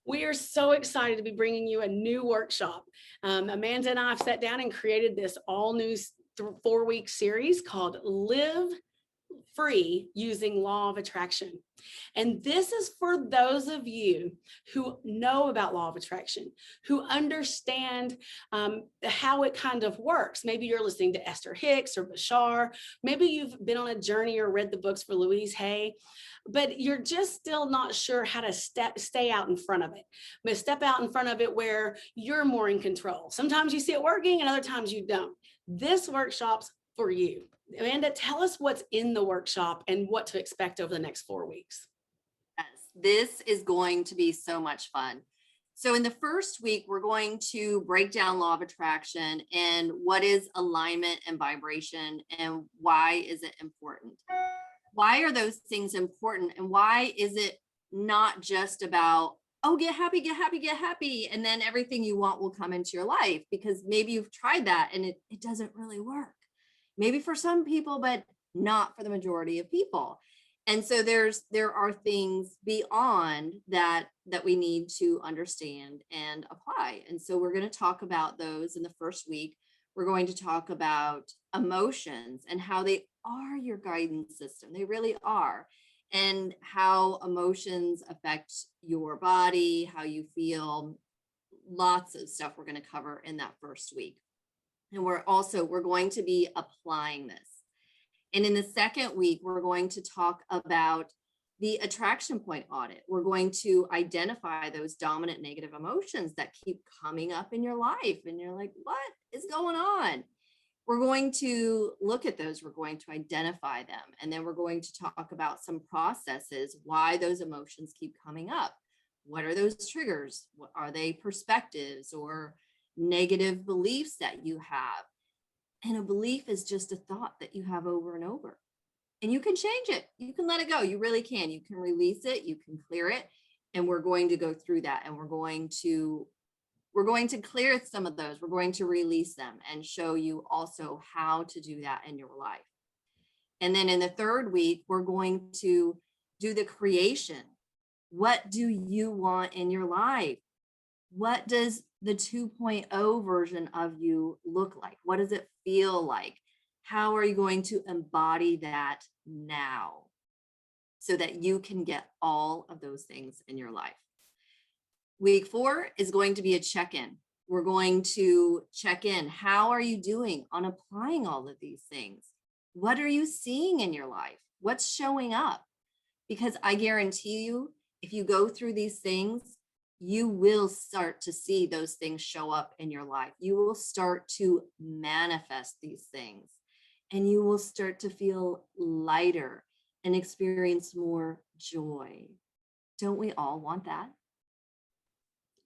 We are so excited to be bringing you a new workshop. Amanda and I have sat down and created this all new 4-week series called Live Free Using Law of Attraction. And this is for those of you who know about law of attraction, who understand how it kind of works. Maybe you're listening to Esther Hicks or Bashar. Maybe you've been on a journey or read the books for Louise Hay, but you're just still not sure how to stay out in front of it. But step out in front of it where you're more in control. Sometimes you see it working and other times you don't. This workshop's for you. Amanda, tell us what's in the workshop and what to expect over the next 4 weeks. Yes, this is going to be so much fun. So in the first week, we're going to break down law of attraction and what is alignment and vibration and why is it important? Why are those things important? And why is it not just about, oh, get happy, get happy, get happy, and then everything you want will come into your life? Because maybe you've tried that and it doesn't really work. Maybe for some people, but not for the majority of people. And so there are things beyond that we need to understand and apply. And so we're going to talk about those in the first week. We're going to talk about emotions and how they are your guidance system. They really are. And how emotions affect your body, how you feel, lots of stuff we're going to cover in that first week. And we're going to be applying this. And in the second week, we're going to talk about the attraction point audit. We're going to identify those dominant negative emotions that keep coming up in your life. And you're like, what is going on? We're going to look at those. We're going to identify them. And then we're going to talk about some processes, why those emotions keep coming up. What are those triggers? What are they perspectives or negative beliefs that you have? And a belief is just a thought that you have over and over. And you can change it. You can let it go. You really can. You can release it. You can clear it. And we're going to go through that. And we're going to clear some of those. We're going to release them and show you also how to do that in your life. And then in the third week, we're going to do the creation. What do you want in your life? What does the 2.0 version of you look like? What does it feel like? How are you going to embody that now so that you can get all of those things in your life? Week 4 is going to be a check-in. We're going to check in. How are you doing on applying all of these things? What are you seeing in your life? What's showing up? Because I guarantee you, if you go through these things, you will start to see those things show up in your life. You will start to manifest these things and you will start to feel lighter and experience more joy. Don't we all want that?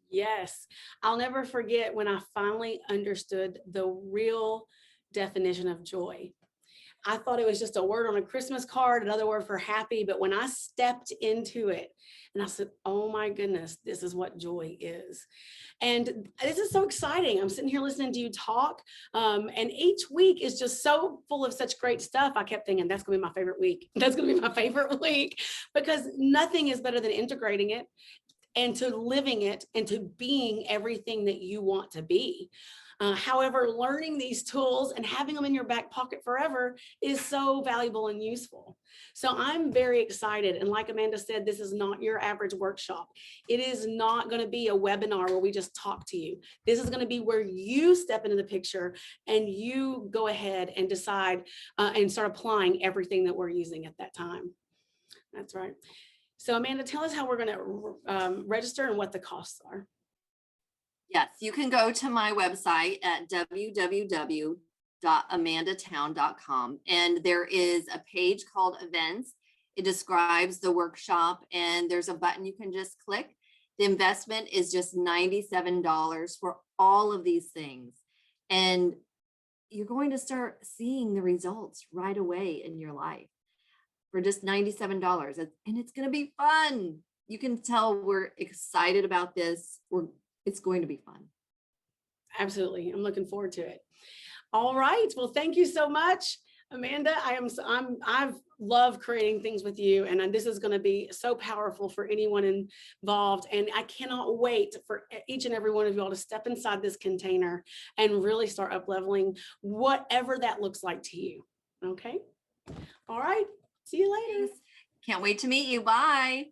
Yes. I'll never forget when I finally understood the real definition of joy. I thought it was just a word on a Christmas card, another word for happy. But when I stepped into it and I said, oh my goodness, this is what joy is. And this is so exciting. I'm sitting here listening to you talk. And each week is just so full of such great stuff. I kept thinking that's going to be my favorite week. That's going to be my favorite week because nothing is better than integrating it and to living it and to being everything that you want to be. However, learning these tools and having them in your back pocket forever is so valuable and useful. So I'm very excited. And like Amanda said, this is not your average workshop. It is not going to be a webinar where we just talk to you. This is going to be where you step into the picture and you go ahead and decide and start applying everything that we're using at that time. That's right. So Amanda, tell us how we're going to register and what the costs are. Yes, you can go to my website at www.amandatowne.com and there is a page called events. It describes the workshop and there's a button you can just click. The investment is just $97 for all of these things. And you're going to start seeing the results right away in your life for just $97. And it's going to be fun. You can tell we're excited about this. It's going to be fun. Absolutely. I'm looking forward to it. All right. Well, thank you so much, Amanda. I've love creating things with you. And this is going to be so powerful for anyone involved. And I cannot wait for each and every one of you all to step inside this container and really start up leveling, whatever that looks like to you. Okay. All right. See you later. Can't wait to meet you. Bye.